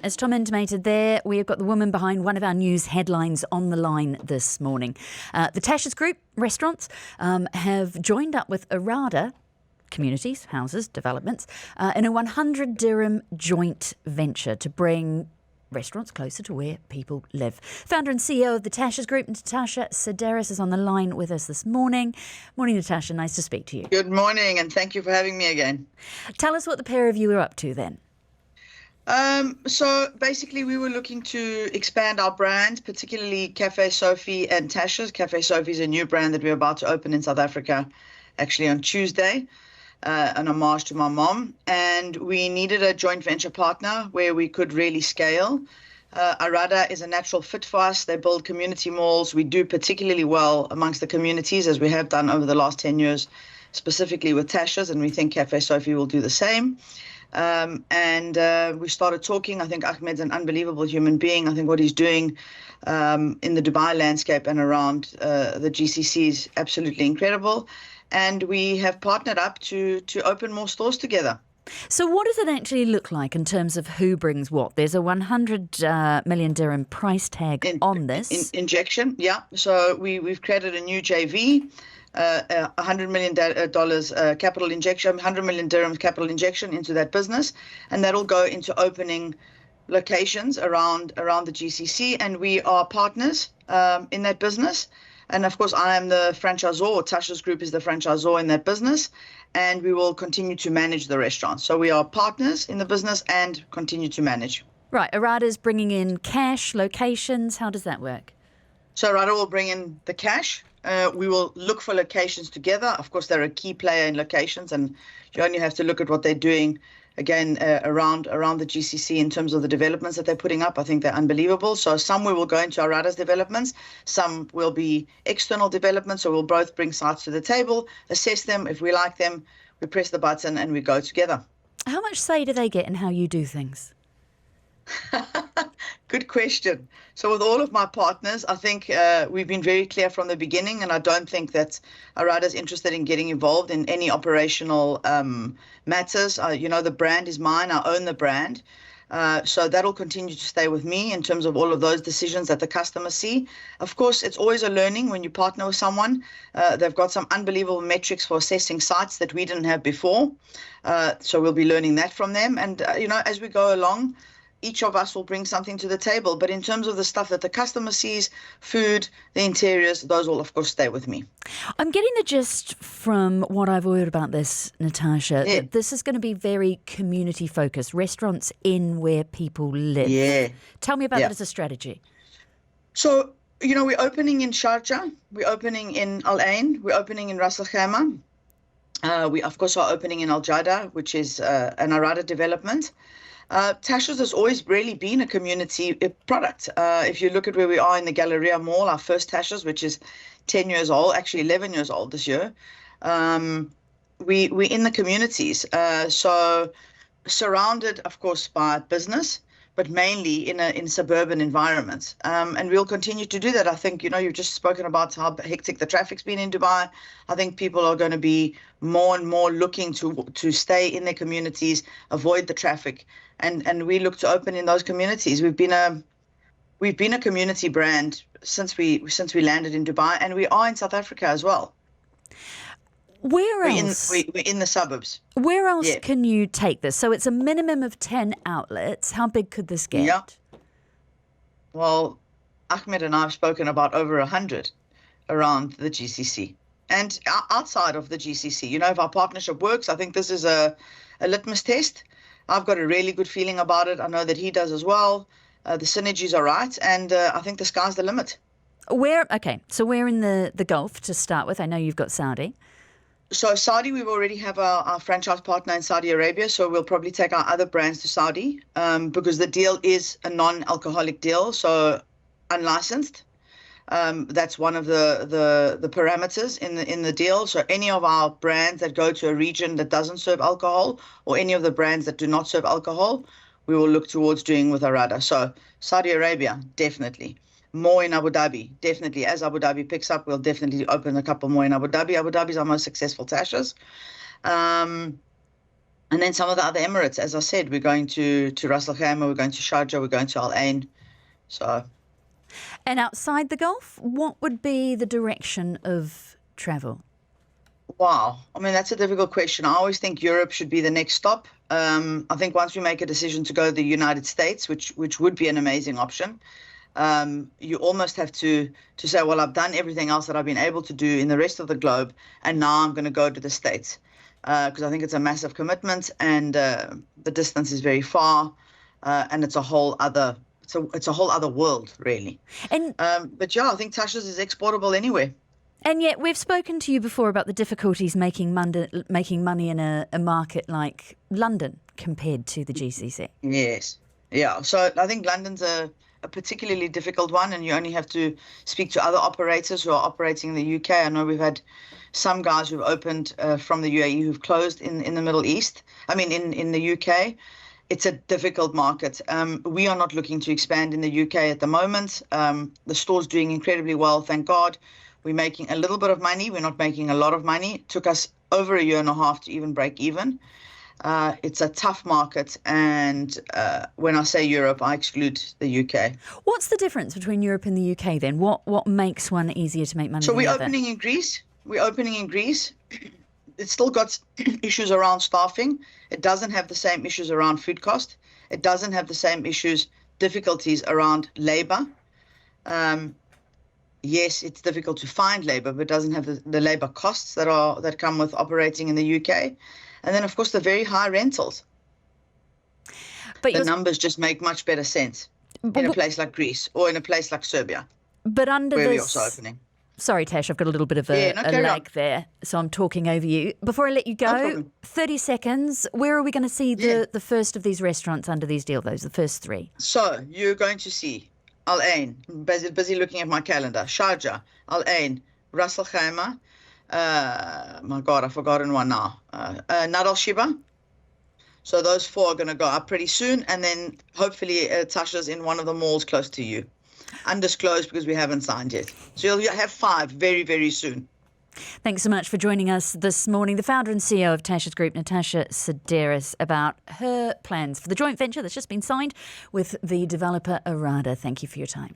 As Tom intimated there, we have got the woman behind one of our news headlines on the line this morning. The Tashas Group restaurants have joined up with Arada communities, houses, developments, in a 100 dirham joint venture to bring restaurants closer to where people live. Founder and CEO of the Tashas Group, Tasha Sideris, is on the line with us this morning. Morning, Natasha. Nice to speak to you. Good morning, and thank you for having me again. Tell us what the pair of you are up to then. So basically we were looking to expand our brand, particularly Cafe Sophie and Tasha's. Cafe Sophie is a new brand that we're about to open in South Africa, actually on Tuesday, an homage to my mom. And we needed a joint venture partner where we could really scale. Arada is a natural fit for us. They build community malls. We do particularly well amongst the communities, as we have done over the last 10 years, specifically with Tasha's, and we think Cafe Sophie will do the same. We started talking. I think Ahmed's an unbelievable human being. I think what he's doing in the Dubai landscape and around the GCC is absolutely incredible. And we have partnered up to open more stores together. So what does it actually look like in terms of who brings what? There's a 100 million dirham price tag on this. Injection, yeah. So we've created a new JV. $100 million capital injection, 100 million dirhams capital injection into that business, and that'll go into opening locations around the GCC, and we are partners in that business. And of course, I am the franchisor. Tasha's Group is the franchisor in that business, and we will continue to manage the restaurant. So we are partners in the business and continue to manage. Right, Arada's bringing in cash, locations. How does that work? So Arada will bring in the cash. We will look for locations together. Of course, they're a key player in locations, and you only have to look at what they're doing, again, around the GCC in terms of the developments that they're putting up. I think they're unbelievable. So some we will go into Arada's developments. Some will be external developments. So we'll both bring sites to the table, assess them. If we like them, we press the button and we go together. How much say do they get in how you do things? Good question. So with all of my partners, I think we've been very clear from the beginning, and I don't think that Arada is interested in getting involved in any operational matters. The brand is mine. I own the brand. So that'll continue to stay with me in terms of all of those decisions that the customers see. Of course, it's always a learning when you partner with someone. They've got some unbelievable metrics for assessing sites that we didn't have before. So we'll be learning that from them. And, as we go along, each of us will bring something to the table. But in terms of the stuff that the customer sees, food, the interiors, those will, of course, stay with me. I'm getting the gist from what I've heard about this, Natasha, that this is going to be very community-focused, restaurants in where people live. Yeah. Tell me about that as a strategy. So, we're opening in Sharjah. We're opening in Al Ain. We're opening in Ras Al Khaimah. We, of course, are opening in Al Jada, which is an Arada development. Tasha's has always really been a community product. If you look at where we are in the Galleria Mall, our first Tasha's, which is 10 years old, actually 11 years old this year, we're in the communities. So surrounded, of course, by business, but mainly in suburban environments. And we'll continue to do that. I think, you've just spoken about how hectic the traffic's been in Dubai. I think people are going to be more and more looking to stay in their communities, avoid the traffic. And we look to open in those communities. We've been a community brand since we landed in Dubai, and we are in South Africa as well. Where else? We're in the suburbs. Where else can you take this? So it's a minimum of 10 outlets. How big could this get? Yeah. Well, Ahmed and I have spoken about over 100 around the GCC and outside of the GCC. If our partnership works, I think this is a litmus test. I've got a really good feeling about it. I know that he does as well. The synergies are right, and I think the sky's the limit. So we're in the Gulf to start with. I know you've got Saudi. So Saudi, we already have our franchise partner in Saudi Arabia, so we'll probably take our other brands to Saudi because the deal is a non-alcoholic deal, so unlicensed. That's one of the parameters in the deal. So any of our brands that go to a region that doesn't serve alcohol, or any of the brands that do not serve alcohol, we will look towards doing with Arada. So Saudi Arabia, definitely. More in Abu Dhabi, definitely. As Abu Dhabi picks up, we'll definitely open a couple more in Abu Dhabi. Abu Dhabi is our most successful Tashas. And then some of the other Emirates, as I said, we're going to Ras Al Khaimah, we're going to Sharjah, we're going to Al Ain. So, And outside the Gulf, what would be the direction of travel? wow. I mean, that's a difficult question. I always think Europe should be the next stop. I think once we make a decision to go to the United States, which would be an amazing option, you almost have to say, well, I've done everything else that I've been able to do in the rest of the globe, and now I'm going to go to the States. Because I think it's a massive commitment, and the distance is very far, and it's a whole other world, really. And But yeah, I think Tashas is exportable anywhere. And yet we've spoken to you before about the difficulties making money in a market like London compared to the GCC. Yes. Yeah. So I think London's a particularly difficult one, and you only have to speak to other operators who are operating in the UK. I know we've had some guys who've opened from the UAE who've closed in the Middle East. I mean, in the UK. It's a difficult market. We are not looking to expand in the UK at the moment. The store's doing incredibly well, thank God. We're making a little bit of money. We're not making a lot of money. It took us over a year and a half to even break even. It's a tough market. And when I say Europe, I exclude the UK. What's the difference between Europe and the UK then? What makes one easier to make money So than the we're other? opening in Greece. It's still got issues around staffing. It doesn't have the same issues around food cost. It doesn't have the same difficulties around labor. Yes, it's difficult to find labor, but it doesn't have the labor costs that come with operating in the UK. And then, of course, the very high rentals. But the numbers just make much better sense in a place like Greece or in a place like Serbia, but under where this, we're also opening. Sorry, Tash, I've got a little bit of a lag there, so I'm talking over you. Before I let you go, 30 seconds, where are we going to see the first of these restaurants under these deals, the first three? So you're going to see Al Ain, busy looking at my calendar, Sharjah, Al Ain, Ras Al Khaimah, my God, I've forgotten one now, Nad Al Shiba. So those four are going to go up pretty soon, and then hopefully Tasha's in one of the malls close to you. Undisclosed because we haven't signed yet. So you'll have 5 very, very soon. Thanks so much for joining us this morning. The founder and CEO of Tashas Group, Tasha Sideris, about her plans for the joint venture that's just been signed with the developer Arada. Thank you for your time.